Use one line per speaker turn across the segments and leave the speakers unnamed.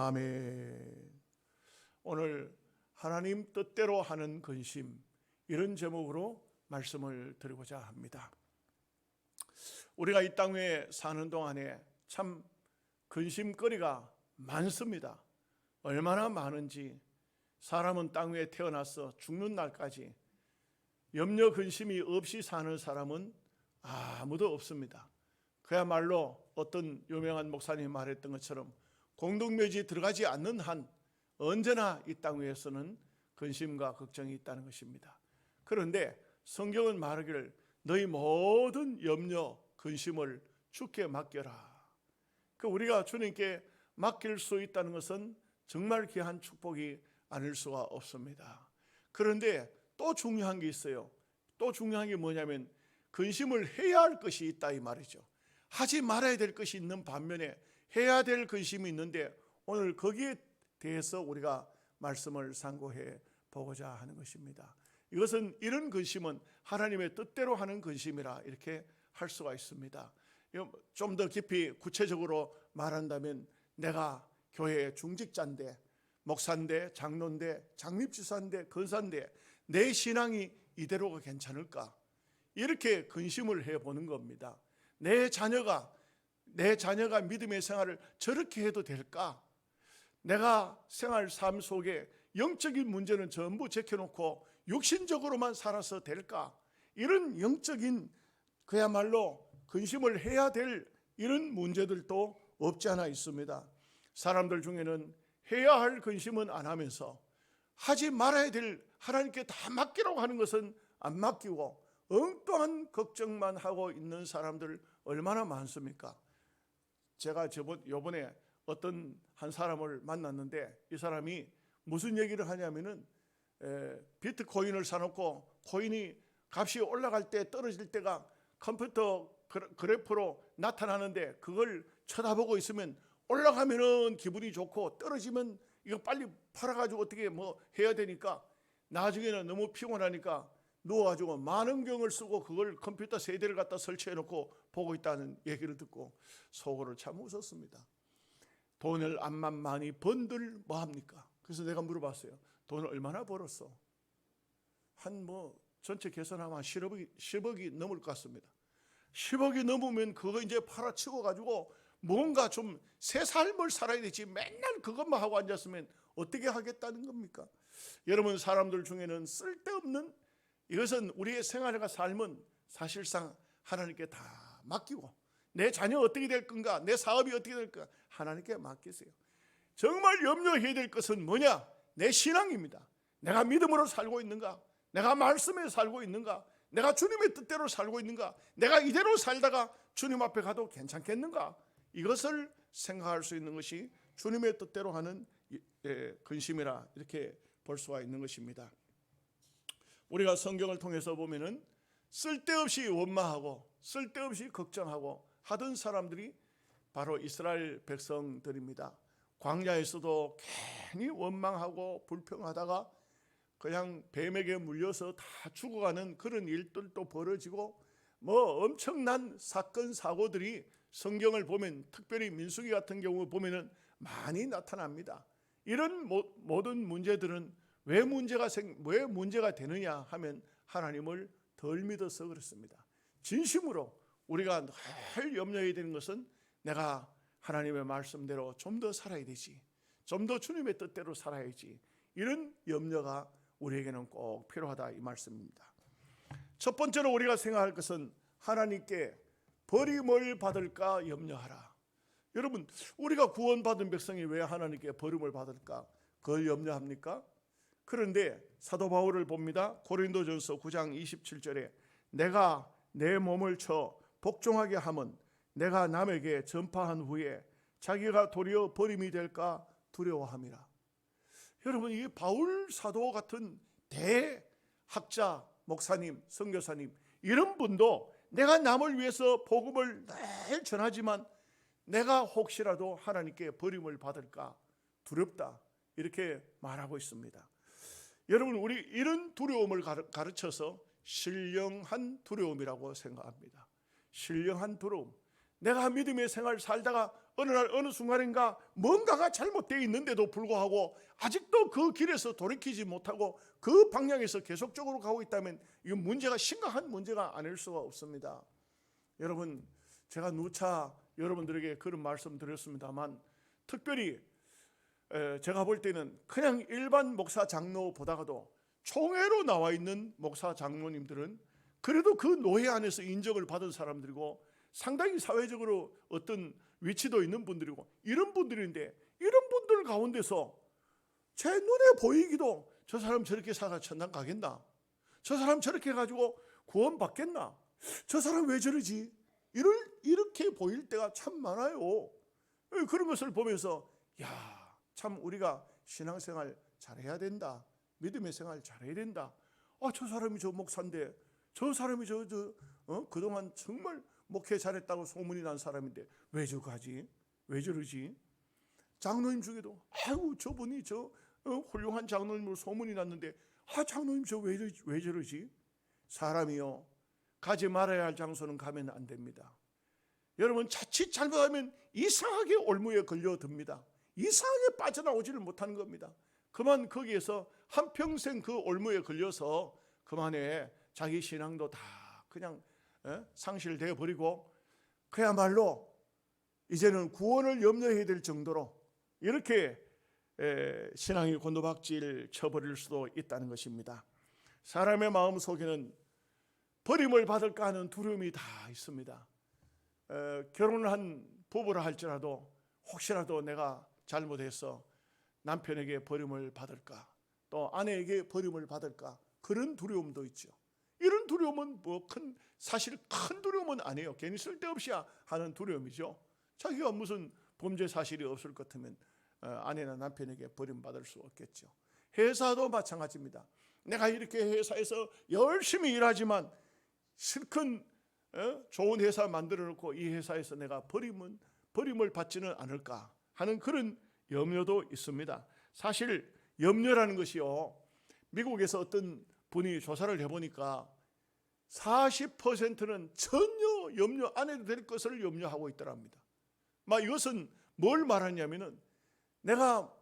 아멘. 오늘 하나님 뜻대로 하는 근심, 이런 제목으로 말씀을 드리고자 합니다. 우리가 이 땅에 사는 동안에 참 근심거리가 많습니다. 얼마나 많은지, 사람은 땅 위에 태어나서 죽는 날까지 염려 근심이 없이 사는 사람은 아무도 없습니다. 그야말로 어떤 유명한 목사님이 말했던 것처럼 공동묘지 들어가지 않는 한 언제나 이 땅 위에서는 근심과 걱정이 있다는 것입니다. 그런데 성경은 말하기를 너희 모든 염려 근심을 주께 맡겨라. 우리가 주님께 맡길 수 있다는 것은 정말 귀한 축복이 아닐 수가 없습니다. 그런데 또 중요한 게 있어요. 또 중요한 게 뭐냐면 근심을 해야 할 것이 있다 이 말이죠. 하지 말아야 될 것이 있는 반면에 해야 될 근심이 있는데, 오늘 거기에 대해서 우리가 말씀을 상고해 보고자 하는 것입니다. 이것은 이런 근심은 하나님의 뜻대로 하는 근심이라 이렇게 할 수가 있습니다. 좀 더 깊이 구체적으로 말한다면, 내가 교회의 중직자인데, 목사인데, 장로인데, 장립주사인데, 권사인데 내 신앙이 이대로가 괜찮을까? 이렇게 근심을 해보는 겁니다. 내 자녀가 믿음의 생활을 저렇게 해도 될까? 내가 생활 삶 속에 영적인 문제는 전부 제껴놓고 육신적으로만 살아서 될까? 이런 영적인 그야말로 근심을 해야 될 이런 문제들도 없지 않아 있습니다. 사람들 중에는 해야 할 근심은 안 하면서 하지 말아야 될, 하나님께 다 맡기라고 하는 것은 안 맡기고 엉뚱한 걱정만 하고 있는 사람들 얼마나 많습니까? 제가 요번에 어떤 한 사람을 만났는데, 이 사람이 무슨 얘기를 하냐면은 비트코인을 사놓고 코인이 값이 올라갈 때 떨어질 때가 컴퓨터 그래프로 나타나는데, 그걸 쳐다보고 있으면 올라가면은 기분이 좋고 떨어지면 이거 빨리 팔아가지고 어떻게 뭐 해야 되니까, 나중에는 너무 피곤하니까 누워가지고 만원경을 쓰고 그걸 컴퓨터 세대를 갖다 설치해놓고 보고 있다는 얘기를 듣고 속으로 참 웃었습니다. 돈을 암만 많이 번들 뭐합니까? 그래서 내가 물어봤어요. 돈을 얼마나 벌었어? 전체 계산하면 10억이 넘을 것 같습니다. 10억이 넘으면 그거 이제 팔아치고 가지고 뭔가 좀 새 삶을 살아야 되지, 맨날 그것만 하고 앉았으면 어떻게 하겠다는 겁니까? 여러분, 사람들 중에는 쓸데없는, 이것은 우리의 생활과 삶은 사실상 하나님께 다 맡기고, 내 자녀 어떻게 될 건가, 내 사업이 어떻게 될 건가 하나님께 맡기세요. 정말 염려해야 될 것은 뭐냐? 내 신앙입니다. 내가 믿음으로 살고 있는가? 내가 말씀에 살고 있는가? 내가 주님의 뜻대로 살고 있는가? 내가 이대로 살다가 주님 앞에 가도 괜찮겠는가? 이것을 생각할 수 있는 것이 주님의 뜻대로 하는 근심이라 이렇게 볼 수가 있는 것입니다. 우리가 성경을 통해서 보면은 쓸데없이 원망하고 쓸데없이 걱정하고 하던 사람들이 바로 이스라엘 백성들입니다. 광야에서도 괜히 원망하고 불평하다가 그냥 뱀에게 물려서 다 죽어가는 그런 일들도 벌어지고, 엄청난 사건 사고들이 성경을 보면, 특별히 민수기 같은 경우 보면은 많이 나타납니다. 이런 모든 문제들은 왜 문제가 되느냐 하면 하나님을 덜 믿어서 그렇습니다. 진심으로 우리가 늘 염려해야 되는 것은 내가 하나님의 말씀대로 좀 더 살아야 되지, 좀 더 주님의 뜻대로 살아야지, 이런 염려가 우리에게는 꼭 필요하다 이 말씀입니다. 첫 번째로 우리가 생각할 것은 하나님께 버림을 받을까 염려하라. 여러분, 우리가 구원받은 백성이 왜 하나님께 버림을 받을까? 그걸 염려합니까? 그런데 사도 바울을 봅니다. 고린도전서 9장 27절에 내가 내 몸을 쳐 복종하게 함은 내가 남에게 전파한 후에 자기가 도리어 버림이 될까 두려워함이라. 여러분, 이 바울 사도 같은 대학자, 목사님, 선교사님, 이런 분도 내가 남을 위해서 복음을 늘 전하지만 내가 혹시라도 하나님께 버림을 받을까 두렵다, 이렇게 말하고 있습니다. 여러분, 우리 이런 두려움을 가르쳐서 신령한 두려움이라고 생각합니다. 신령한 두려움. 내가 믿음의 생활 살다가 어느 날 어느 순간인가 뭔가가 잘못되어 있는데도 불구하고 아직도 그 길에서 돌이키지 못하고 그 방향에서 계속적으로 가고 있다면 이건 문제가 심각한 문제가 아닐 수가 없습니다. 여러분, 제가 누차 여러분들에게 그런 말씀 드렸습니다만 특별히 제가 볼 때는 그냥 일반 목사 장로보다가도 총회로 나와 있는 목사 장로님들은 그래도 그 노예 안에서 인정을 받은 사람들이고 상당히 사회적으로 어떤 위치도 있는 분들이고 이런 분들인데, 이런 분들 가운데서 제 눈에 보이기도 저 사람 저렇게 살아 천당 가겠나? 저 사람 저렇게 가지고 구원 받겠나? 저 사람 왜 저러지? 이렇게 보일 때가 참 많아요. 그런 것을 보면서 참 우리가 신앙생활 잘해야 된다. 믿음의 생활 잘해야 된다. 저 사람이 저 목사인데, 저 사람이 그동안 정말 목회 잘했다고 소문이 난 사람인데 왜 저거 하지? 왜 저러지? 장로님 중에도 저분이 훌륭한 장로님으로 소문이 났는데 장로님 왜 저러지? 사람이요, 가지 말아야 할 장소는 가면 안 됩니다. 여러분, 자칫 잘못하면 이상하게 올무에 걸려듭니다. 이상하게 빠져나오지를 못하는 겁니다. 그만 거기에서 한평생 그 올무에 걸려서 그만에 자기 신앙도 다 그냥 상실되어 버리고 그야말로 이제는 구원을 염려해야 될 정도로 이렇게 신앙이 곤두박질 쳐버릴 수도 있다는 것입니다. 사람의 마음 속에는 버림을 받을까 하는 두려움이 다 있습니다. 결혼을 한 부부라 할지라도 혹시라도 내가 잘못해서 남편에게 버림을 받을까, 또 아내에게 버림을 받을까, 그런 두려움도 있죠. 이런 두려움은 사실 큰 두려움은 아니에요. 괜히 쓸데없이 하는 두려움이죠. 자기가 무슨 범죄 사실이 없을 것 같으면 아내나 남편에게 버림받을 수 없겠죠. 회사도 마찬가지입니다. 내가 이렇게 회사에서 열심히 일하지만 실컷 좋은 회사 만들어 놓고 이 회사에서 내가 버림을 받지는 않을까 하는 그런 염려도 있습니다. 사실 염려라는 것이요, 미국에서 어떤 분이 조사를 해보니까 40%는 전혀 염려 안 해도 될 것을 염려하고 있더랍니다. 이것은 뭘 말하냐면은 내가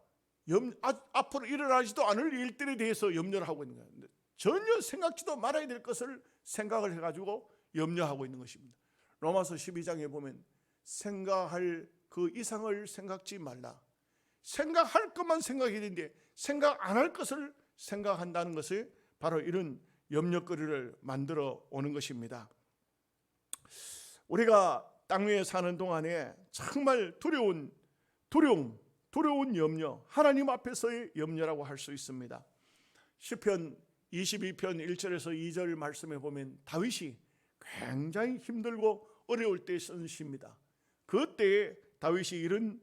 앞으로 일어나지도 않을 일들에 대해서 염려를 하고 있는 거예요. 전혀 생각지도 말아야 될 것을 생각을 해가지고 염려하고 있는 것입니다. 로마서 12장에 보면 생각할 그 이상을 생각지 말라. 생각할 것만 생각해야 되는데 생각 안 할 것을 생각한다는 것이 바로 이런 염려거리를 만들어 오는 것입니다. 우리가 땅 위에 사는 동안에 정말 두려운 염려, 하나님 앞에서의 염려라고 할 수 있습니다. 시편 22편 1절에서 2절 말씀에 보면 다윗이 굉장히 힘들고 어려울 때 쓴 시입니다. 그때에 다윗이 이런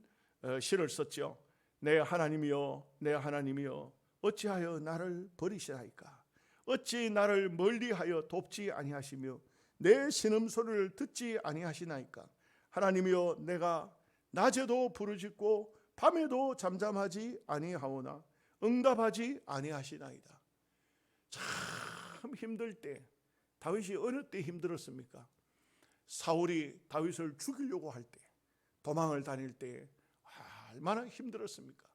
시를 썼죠. 내 하나님이여, 내 하나님이여, 어찌하여 나를 버리시나이까? 어찌 나를 멀리하여 돕지 아니하시며 내 신음소리를 듣지 아니하시나이까? 하나님이여, 내가 낮에도 부르짖고 밤에도 잠잠하지 아니하오나 응답하지 아니하시나이다. 참 힘들 때, 다윗이 어느 때 힘들었습니까? 사울이 다윗을 죽이려고 할 때, 도망을 다닐 때 얼마나 힘들었습니까?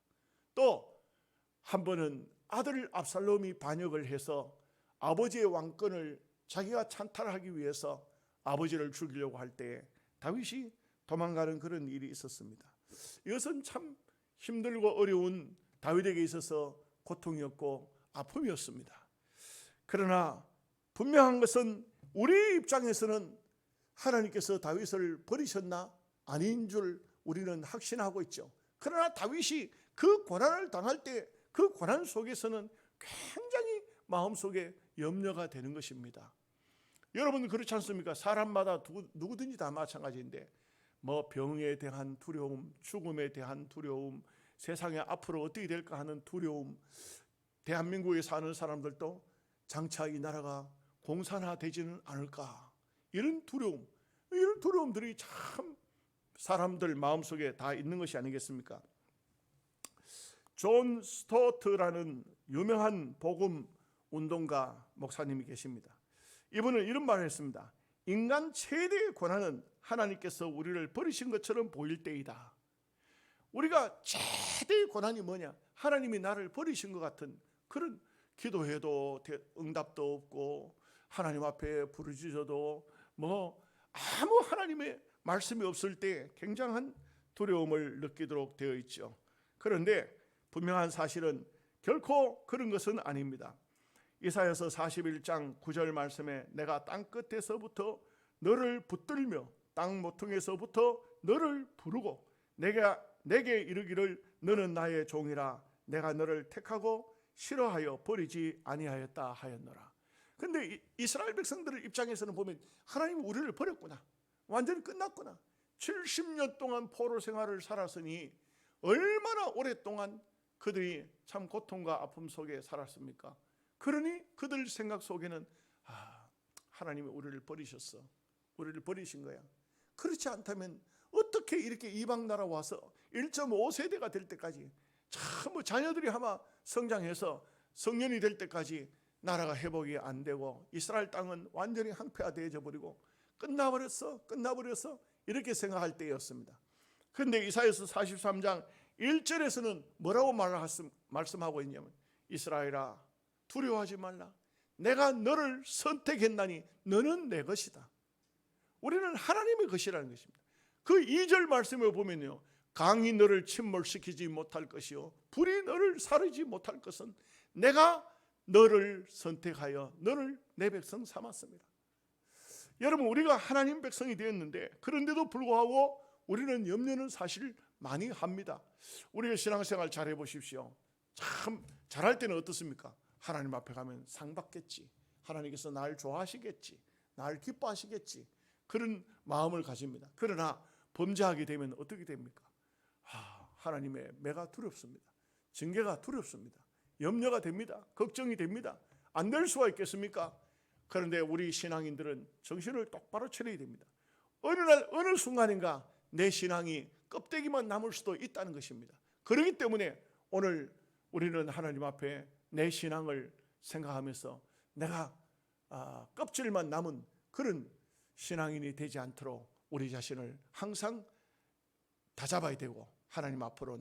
또 한 번은 아들 압살롬이 반역을 해서 아버지의 왕권을 자기가 찬탈하기 위해서 아버지를 죽이려고 할 때 다윗이 도망가는 그런 일이 있었습니다. 이것은 참 힘들고 어려운 다윗에게 있어서 고통이었고 아픔이었습니다. 그러나 분명한 것은 우리 입장에서는 하나님께서 다윗을 버리셨나? 아닌 줄 우리는 확신하고 있죠. 그러나 다윗이 그 고난을 당할 때 그 고난 속에서는 굉장히 마음속에 염려가 되는 것입니다. 여러분 그렇지 않습니까? 사람마다 누구든지 다 마찬가지인데 병에 대한 두려움, 죽음에 대한 두려움, 세상에 앞으로 어떻게 될까 하는 두려움, 대한민국에 사는 사람들도 장차 이 나라가 공산화되지는 않을까, 이런 두려움들이 참 사람들 마음속에 다 있는 것이 아니겠습니까? 존 스토트라는 유명한 복음 운동가 목사님이 계십니다. 이분은 이런 말을 했습니다. 인간 최대의 고난은 하나님께서 우리를 버리신 것처럼 보일 때이다. 우리가 최대의 고난이 뭐냐? 하나님이 나를 버리신 것 같은 그런, 기도해도 응답도 없고 하나님 앞에 부르짖어도 뭐 아무 하나님의 말씀이 없을 때 굉장한 두려움을 느끼도록 되어 있죠. 그런데 분명한 사실은 결코 그런 것은 아닙니다. 이사야서 41장 9절 말씀에 내가 땅끝에서부터 너를 붙들며 땅 모퉁이에서부터 너를 부르고 내게 이르기를 너는 나의 종이라 내가 너를 택하고 싫어하여 버리지 아니하였다 하였노라. 근데 이스라엘 백성들 입장에서는 보면 하나님이 우리를 버렸구나, 완전히 끝났구나. 70년 동안 포로 생활을 살았으니 얼마나 오랫동안 그들이 참 고통과 아픔 속에 살았습니까? 그러니 그들 생각 속에는 하나님이 우리를 버리셨어, 우리를 버리신 거야. 그렇지 않다면 어떻게 이렇게 이방 나라 와서 1.5세대가 될 때까지 참 자녀들이 아마 성장해서 성년이 될 때까지 나라가 회복이 안 되고 이스라엘 땅은 완전히 항폐화되어져 버리고 끝나버렸어 이렇게 생각할 때였습니다. 그런데 이사야서 43장 1절에서는 뭐라고 말씀하고 있냐면 이스라엘아 두려워하지 말라, 내가 너를 선택했나니 너는 내 것이다. 우리는 하나님의 것이라는 것입니다. 그 2절 말씀을 보면요, 강이 너를 침몰시키지 못할 것이요 불이 너를 사르지 못할 것은 내가 너를 선택하여 너를 내 백성 삼았습니다. 여러분, 우리가 하나님 백성이 되었는데 그런데도 불구하고 우리는 염려는 사실 많이 합니다. 우리가 신앙생활 잘 해보십시오. 참 잘할 때는 어떻습니까? 하나님 앞에 가면 상 받겠지, 하나님께서 날 좋아하시겠지, 날 기뻐하시겠지, 그런 마음을 가집니다. 그러나 범죄하게 되면 어떻게 됩니까? 하나님의 매가 두렵습니다. 징계가 두렵습니다. 염려가 됩니다. 걱정이 됩니다. 안 될 수가 있겠습니까? 그런데 우리 신앙인들은 정신을 똑바로 차려야 됩니다. 어느 날 어느 순간인가 내 신앙이 껍데기만 남을 수도 있다는 것입니다. 그렇기 때문에 오늘 우리는 하나님 앞에 내 신앙을 생각하면서 내가 껍질만 남은 그런 신앙인이 되지 않도록 우리 자신을 항상 다잡아야 되고 하나님 앞으로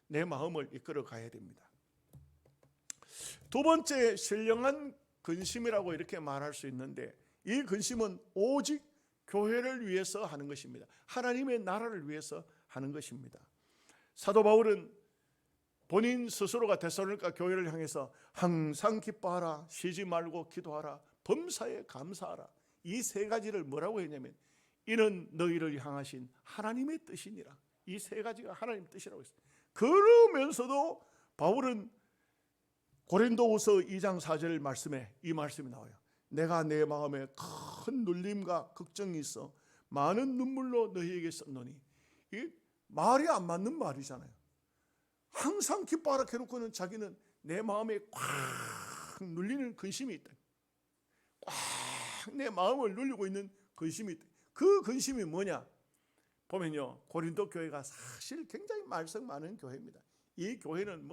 내 마음을 이끌어 가야 됩니다. 두 번째, 신령한 근심이라고 이렇게 말할 수 있는데, 이 근심은 오직 교회를 위해서 하는 것입니다. 하나님의 나라를 위해서 하는 것입니다. 사도 바울은 본인 스스로가 데살로니가 교회를 향해서 항상 기뻐하라, 쉬지 말고 기도하라, 범사에 감사하라, 이 세 가지를 뭐라고 했냐면 이는 너희를 향하신 하나님의 뜻이니라. 이 세 가지가 하나님 뜻이라고 했어요. 그러면서도 바울은 고린도후서 2장 4절 말씀에 이 말씀이 나와요. 내가 내 마음에 큰 눌림과 걱정이 있어 많은 눈물로 너희에게 썼노니. 이 말이 안 맞는 말이잖아요. 항상 기뻐하라 해놓고는 자기는 내 마음에 꽉 눌리는 근심이 있다. 꽉 내 마음을 눌리고 있는 근심이 있다. 그 근심이 뭐냐? 보면요, 고린도 교회가 사실 굉장히 말썽 많은 교회입니다. 이 교회는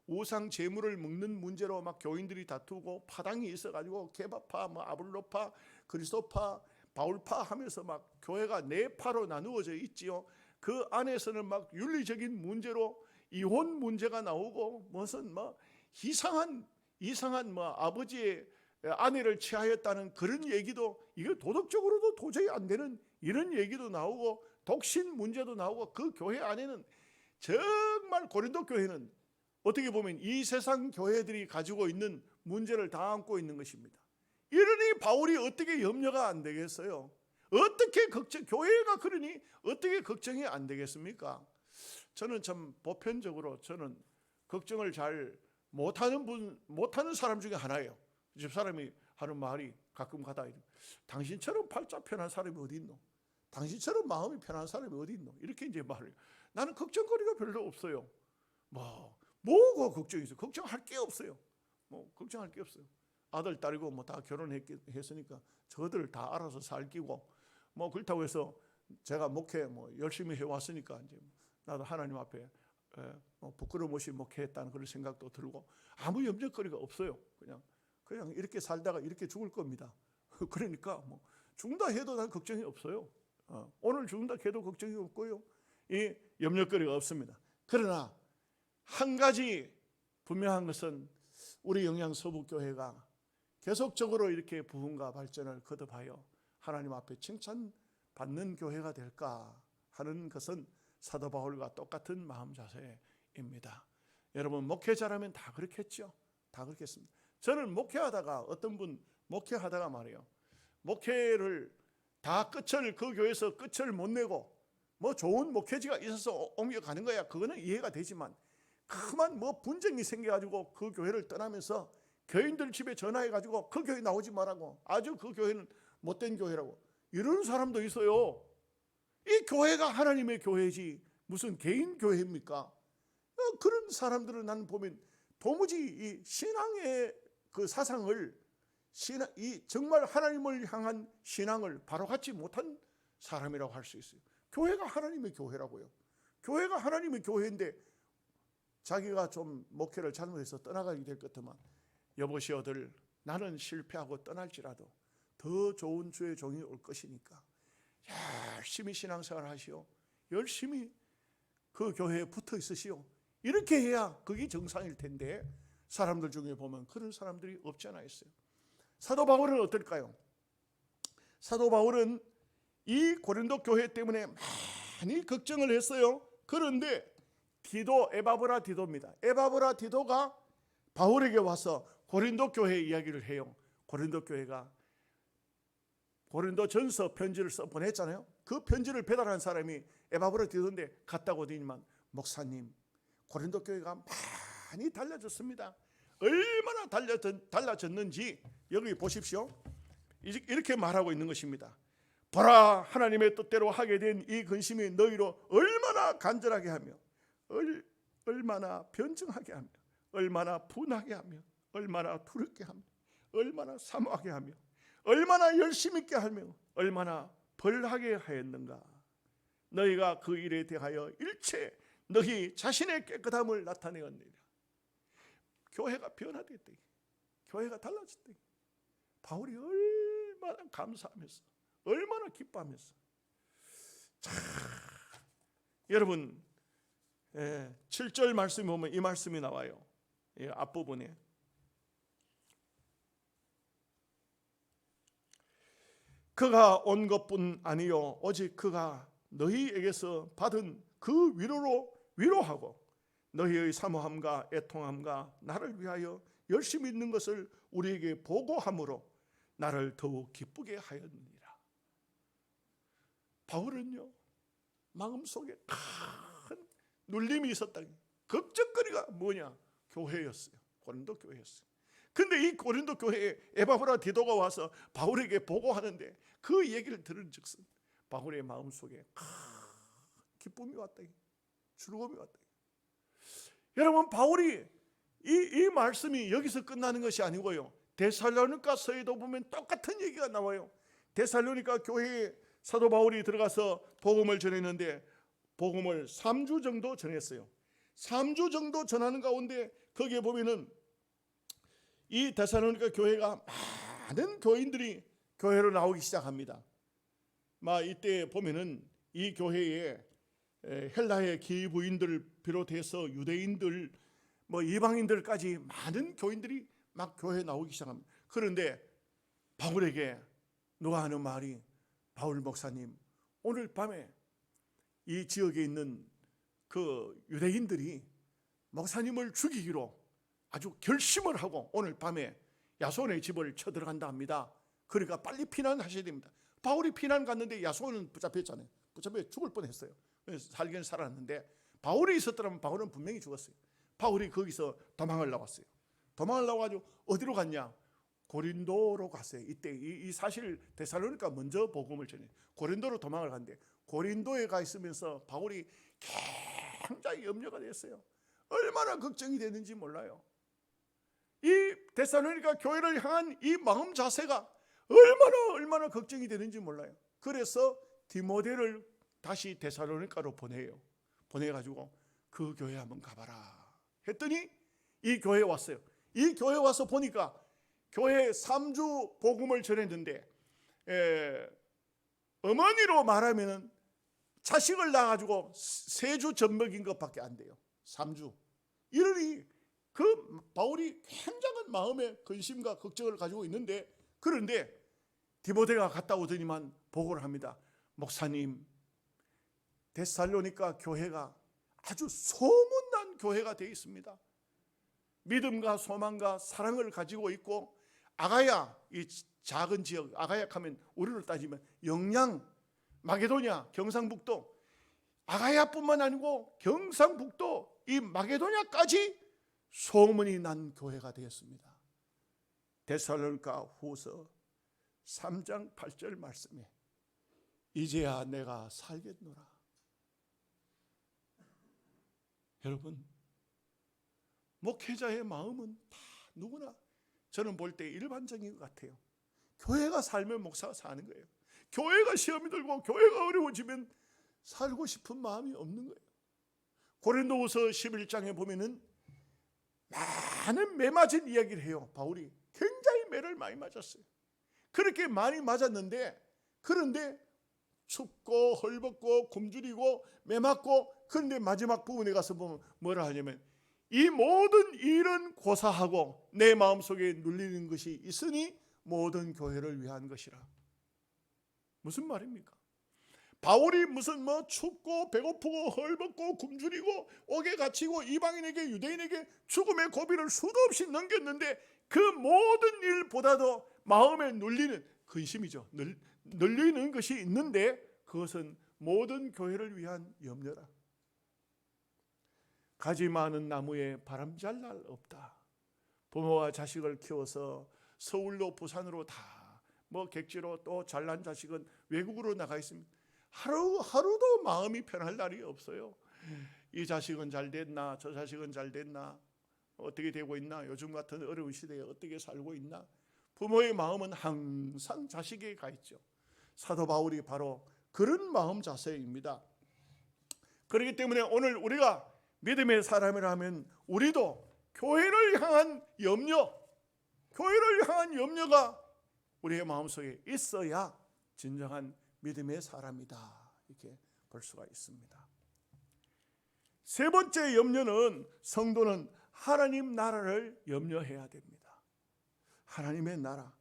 우상 제물을 먹는 문제로 막 교인들이 다투고 파당이 있어가지고 게바파, 아블로파, 그리스도파, 바울파 하면서 막 교회가 네 파로 나누어져 있지요. 그 안에서는 막 윤리적인 문제로 이혼 문제가 나오고 무슨 이상한 아버지의 아내를 취하였다는 그런 얘기도, 이게 도덕적으로도 도저히 안 되는 이런 얘기도 나오고 독신 문제도 나오고, 그 교회 안에는 정말 고린도 교회는 어떻게 보면 이 세상 교회들이 가지고 있는 문제를 다 안고 있는 것입니다. 이러니 바울이 어떻게 염려가 안 되겠어요? 어떻게 교회가 그러니 어떻게 걱정이 안 되겠습니까? 저는 참 보편적으로 저는 걱정을 잘 못하는 사람 중에 하나예요. 집사람이 하는 말이 가끔 가다 당신처럼 팔자 편한 사람이 어디 있노? 당신처럼 마음이 편한 사람이 어디 있노? 이렇게 이제 말해요. 나는 걱정거리가 별로 없어요. 뭐가 걱정이 있어요? 걱정할 게 없어요. 걱정할 게 없어요. 아들, 딸이고 다 결혼했으니까 저들 다 알아서 살 끼고 그렇다고 해서 제가 목회 열심히 해왔으니까 이제 나도 하나님 앞에 부끄러움 없이 목회했다는 그런 생각도 들고 아무 염려거리가 없어요. 그냥 이렇게 살다가 이렇게 죽을 겁니다. 그러니까 죽는다 해도 난 걱정이 없어요. 오늘 죽는다 해도 걱정이 없고요. 이 염려거리가 없습니다. 그러나 한 가지 분명한 것은 우리 영양서북교회가 계속적으로 이렇게 부흥과 발전을 거듭하여 하나님 앞에 칭찬받는 교회가 될까 하는 것은 사도 바울과 똑같은 마음 자세입니다. 여러분 목회자라면 다 그렇겠죠. 다 그렇겠습니다. 저는 목회하다가 어떤 분 목회하다가 말이에요. 목회를 다 끝을 그 교회에서 끝을 못 내고 뭐 좋은 목회지가 있어서 옮겨가는 거야. 그거는 이해가 되지만 그만 뭐 분쟁이 생겨가지고 그 교회를 떠나면서 교인들 집에 전화해가지고 그 교회 나오지 말라고, 아주 그 교회는 못된 교회라고, 이런 사람도 있어요. 이 교회가 하나님의 교회지 무슨 개인 교회입니까? 그런 사람들을 나는 보면 도무지 이 신앙의 그 사상을 이 정말 하나님을 향한 신앙을 바로 갖지 못한 사람이라고 할 수 있어요. 교회가 하나님의 교회라고요. 교회가 하나님의 교회인데 자기가 좀 목회를 잘못해서 떠나가게 될 것 같으면 여보시오들 나는 실패하고 떠날지라도 더 좋은 주의 종이 올 것이니까 열심히 신앙생활 하시오. 열심히 그 교회에 붙어 있으시오. 이렇게 해야 그게 정상일 텐데 사람들 중에 보면 그런 사람들이 없지 않아 있어요. 사도 바울은 어떨까요? 사도 바울은 이 고린도 교회 때문에 많이 걱정을 했어요. 그런데 디도, 에바브라 디도입니다. 에바브라 디도가 바울에게 와서 고린도 교회 이야기를 해요. 고린도 교회가 고린도 전서 편지를 써 보냈잖아요. 그 편지를 배달한 사람이 에바브라 디도인데 갔다고 하더니만 목사님 고린도 교회가 많이 달라졌습니다. 얼마나 달라졌는지 여기 보십시오. 이렇게 말하고 있는 것입니다. 보라 하나님의 뜻대로 하게 된 이 근심이 너희로 얼마나 간절하게 하며 얼마나 변증하게 하며 얼마나 분하게 하며 얼마나 두렵게 하며 얼마나 사모하게 하며 얼마나 열심 있게 하며 얼마나 벌하게 하였는가. 너희가 그 일에 대하여 일체 너희 자신의 깨끗함을 나타내었느니라. 교회가 변화됐다. 교회가 달라졌다. 바울이 얼마나 감사하면서 얼마나 기뻐하면서. 자, 여러분 7절 말씀에 보면 이 말씀이 나와요. 앞부분에 그가 온 것뿐 아니요 오직 그가 너희에게서 받은 그 위로로 위로하고 너희의 사모함과 애통함과 나를 위하여 열심히 있는 것을 우리에게 보고함으로 나를 더욱 기쁘게 하였느니라. 바울은요 마음속에 큰 눌림이 있었다. 걱정거리가 뭐냐? 교회였어요. 고린도 교회였어요. 근데 이 고린도 교회에 에바브라 디도가 와서 바울에게 보고하는데 그 얘기를 들은 즉슨 바울의 마음속에 기쁨이 왔다. 즐거움이 왔다. 여러분 바울이 이 말씀이 여기서 끝나는 것이 아니고요. 데살로니가서에도 보면 똑같은 얘기가 나와요. 데살로니가 교회에 사도 바울이 들어가서 복음을 전했는데 복음을 3주 정도 전했어요. 3주 정도 전하는 가운데 거기에 보면은 이 데살로니가 교회가 많은 교인들이 교회로 나오기 시작합니다. 이때 보면은 이 교회에 헬라의 기부인들을 비롯해서 유대인들 이방인들까지 많은 교인들이 막 교회에 나오기 시작합니다. 그런데 바울에게 누가 하는 말이 바울 목사님 오늘 밤에 이 지역에 있는 그 유대인들이 목사님을 죽이기로 아주 결심을 하고 오늘 밤에 야손의 집을 쳐들어간다 합니다. 그러니까 빨리 피난하셔야 됩니다. 바울이 피난 갔는데 야손은 붙잡혔잖아요. 붙잡혀 죽을 뻔했어요. 그래서 살긴 살았는데 바울이 있었더라면 바울은 분명히 죽었어요. 바울이 거기서 도망을 나왔어요. 도망을 나와가지고 어디로 갔냐? 고린도로 갔어요. 이때 이 사실 데살로니가 먼저 복음을 전해 고린도로 도망을 갔는데 고린도에 가 있으면서 바울이 굉장히 염려가 됐어요. 얼마나 걱정이 됐는지 몰라요. 이 데살로니가 교회를 향한 이 마음 자세가 얼마나 걱정이 되는지 몰라요. 그래서 디모데를 다시 데살로니가로 보내요. 보내가지고 그 교회 한번 가봐라 했더니 이 교회에 왔어요. 이 교회에 와서 보니까 교회에 3주 복음을 전했는데 어머니로 말하면은 자식을 낳아가지고 3주 젖 먹인 것밖에 안 돼요. 3주. 이러니 그 바울이 굉장한 마음의 근심과 걱정을 가지고 있는데, 그런데 디모데가 갔다 오더니만 보고를 합니다. 목사님, 데살로니가 교회가 아주 소문난 교회가 되어 있습니다. 믿음과 소망과 사랑을 가지고 있고, 아가야, 이 작은 지역, 아가야 하면 우리로 따지면 영양, 마게도냐, 경상북도, 아가야뿐만 아니고 경상북도 이 마게도냐까지 소문이 난 교회가 되었습니다. 데살로니가 후서 3장 8절 말씀에 이제야 내가 살겠노라. 여러분, 목회자의 마음은 다 누구나 저는 볼 때 일반적인 것 같아요. 교회가 살면 목사가 사는 거예요. 교회가 시험이 들고 교회가 어려워지면 살고 싶은 마음이 없는 거예요. 고린도후서 11장에 보면은 많은 매 맞은 이야기를 해요. 바울이 굉장히 매를 많이 맞았어요. 그렇게 많이 맞았는데, 그런데 춥고 헐벗고 굶주리고 매 맞고, 그런데 마지막 부분에 가서 보면 뭐라 하냐면, 이 모든 일은 고사하고 내 마음속에 눌리는 것이 있으니 모든 교회를 위한 것이라. 무슨 말입니까? 바울이 무슨 춥고 배고프고 헐벗고 굶주리고 옥에 갇히고 이방인에게 유대인에게 죽음의 고비를 수도 없이 넘겼는데, 그 모든 일보다도 마음에 눌리는 근심이죠. 눌리는 것이 있는데, 그것은 모든 교회를 위한 염려라. 가지 많은 나무에 바람 잘 날 없다. 부모와 자식을 키워서 서울로 부산으로 다 객지로, 또 잘난 자식은 외국으로 나가 있습니다. 하루도 마음이 편할 날이 없어요. 이 자식은 잘 됐나, 저 자식은 잘 됐나, 어떻게 되고 있나, 요즘 같은 어려운 시대에 어떻게 살고 있나. 부모의 마음은 항상 자식에게 가 있죠. 사도 바울이 바로 그런 마음 자세입니다. 그렇기 때문에 오늘 우리가 믿음의 사람이라면 우리도 교회를 향한 염려가 우리의 마음속에 있어야 진정한 믿음의 사람이다, 이렇게 볼 수가 있습니다. 세 번째 염려는, 성도는 하나님 나라를 염려해야 됩니다. 하나님의 나라.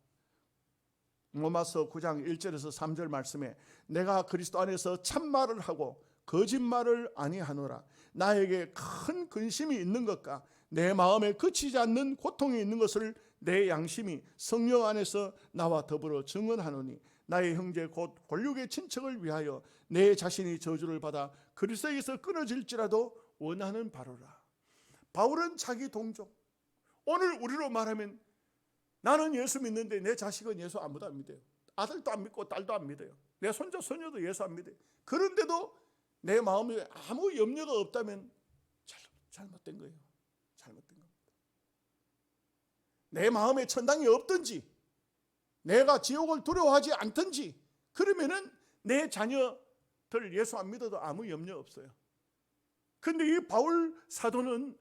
로마서 9장 1절에서 3절 말씀에 내가 그리스도 안에서 참말을 하고 거짓말을 아니하노라. 나에게 큰 근심이 있는 것과 내 마음에 그치지 않는 고통이 있는 것을 내 양심이 성령 안에서 나와 더불어 증언하노니, 나의 형제 곧 골육의 친척을 위하여 내 자신이 저주를 받아 그리스도에서 끊어질지라도 원하는 바로라. 바울은 자기 동족, 오늘 우리로 말하면 나는 예수 믿는데 내 자식은 예수 아무도 안 믿어요. 아들도 안 믿고 딸도 안 믿어요. 내 손자 손녀도 예수 안 믿어요. 그런데도 내 마음에 아무 염려가 없다면 잘못된 거예요. 잘못된 겁니다. 내 마음에 천당이 없든지 내가 지옥을 두려워하지 않든지, 그러면은 내 자녀들 예수 안 믿어도 아무 염려 없어요. 근데 이 바울 사도는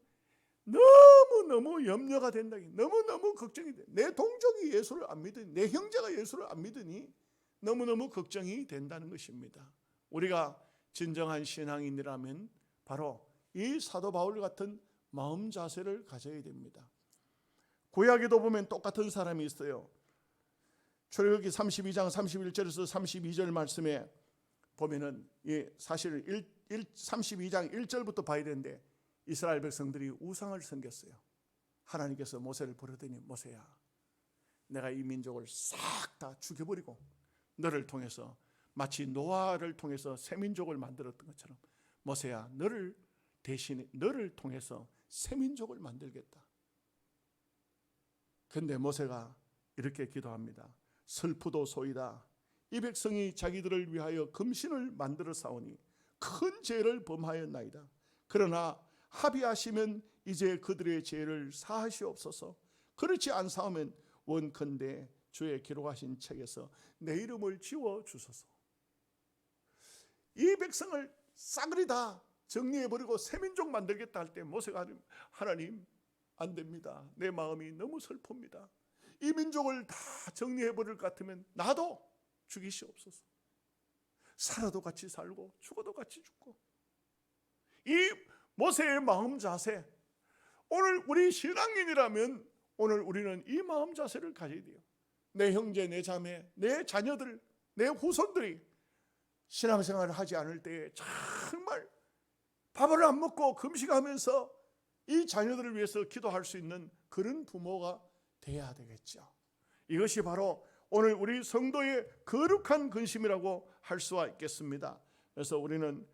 너무너무 염려가 된다. 너무너무 걱정이 돼. 내 동족이 예수를 안 믿으니, 내 형제가 예수를 안 믿으니 너무너무 걱정이 된다는 것입니다. 우리가 진정한 신앙인이라면 바로 이 사도 바울 같은 마음 자세를 가져야 됩니다. 구약에도 보면 똑같은 사람이 있어요. 출애굽기 32장 31절에서 32절 말씀에 보면은 사실 32장 1절부터 봐야 되는데, 이스라엘 백성들이 우상을 섬겼어요. 하나님께서 모세를 부르더니, 모세야, 내가 이 민족을 싹 다 죽여버리고 너를 통해서 마치 노아를 통해서 새 민족을 만들었던 것처럼, 모세야, 너를 대신에 너를 통해서 새 민족을 만들겠다. 근데 모세가 이렇게 기도합니다. 슬프도소이다. 이 백성이 자기들을 위하여 금신을 만들어 싸우니 큰 죄를 범하였나이다. 그러나 합의하시면 이제 그들의 죄를 사하시옵소서. 그렇지 않사오면 원컨대 주의 기록하신 책에서 내 이름을 지워 주소서. 이 백성을 싸그리 다 정리해버리고 새 민족 만들겠다 할 때 모세가, 하나님 안 됩니다. 내 마음이 너무 슬픕니다. 이 민족을 다 정리해버릴 것 같으면 나도 죽이시옵소서. 살아도 같이 살고 죽어도 같이 죽고, 이 모세의 마음 자세, 오늘 우리 신앙인이라면 오늘 우리는 이 마음 자세를 가져야 돼요. 내 형제, 내 자매, 내 자녀들, 내 후손들이 신앙생활을 하지 않을 때에 정말 밥을 안 먹고 금식하면서 이 자녀들을 위해서 기도할 수 있는 그런 부모가 돼야 되겠죠. 이것이 바로 오늘 우리 성도의 거룩한 근심이라고 할 수가 있겠습니다. 그래서 우리는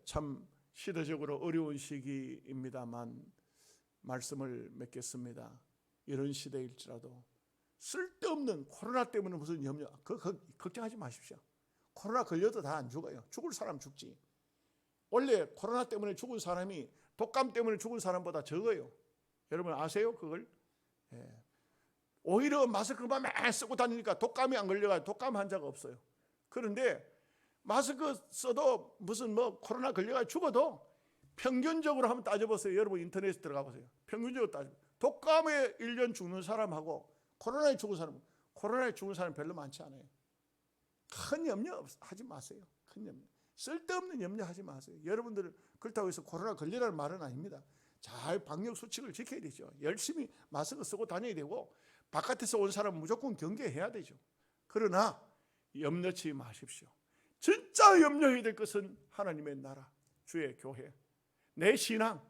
참 시대적으로 어려운 시기입니다만 말씀을 맺겠습니다. 이런 시대일지라도 쓸데없는 코로나 때문에 무슨 염려, 걱정하지 마십시오. 코로나 걸려도 다 안 죽어요. 죽을 사람 죽지. 원래 코로나 때문에 죽은 사람이 독감 때문에 죽은 사람보다 적어요. 여러분 아세요 그걸? 오히려 마스크만 많이 쓰고 다니니까 독감이 안 걸려가지고 독감 환자가 없어요. 그런데 마스크 써도 무슨 코로나 걸려가지고 죽어도 평균적으로 한번 따져보세요. 여러분 인터넷에 들어가 보세요. 평균적으로 독감에 1년 죽는 사람하고 코로나에 죽은 사람 별로 많지 않아요. 큰 염려 하지 마세요. 큰 염려, 쓸데없는 염려 하지 마세요. 여러분들 그렇다고 해서 코로나 걸리라는 말은 아닙니다. 잘 방역 수칙을 지켜야 되죠. 열심히 마스크 쓰고 다녀야 되고 바깥에서 온 사람은 무조건 경계해야 되죠. 그러나 염려치 마십시오. 진짜 염려해야 될 것은 하나님의 나라, 주의 교회, 내 신앙,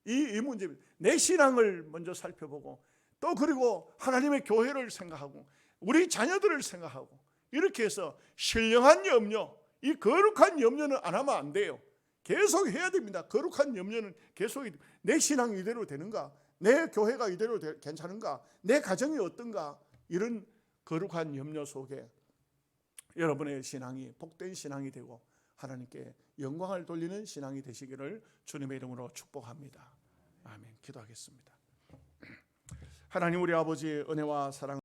이 문제입니다. 내 신앙을 먼저 살펴보고 또 그리고 하나님의 교회를 생각하고 우리 자녀들을 생각하고 이렇게 해서 신령한 염려, 이 거룩한 염려는 안 하면 안 돼요. 계속 해야 됩니다. 거룩한 염려는 계속. 내 신앙이 이대로 되는가? 내 교회가 이대로 괜찮은가? 내 가정이 어떤가? 이런 거룩한 염려 속에 여러분의 신앙이 복된 신앙이 되고 하나님께 영광을 돌리는 신앙이 되시기를 주님의 이름으로 축복합니다. 아멘. 기도하겠습니다. 하나님 우리 아버지의 은혜와 사랑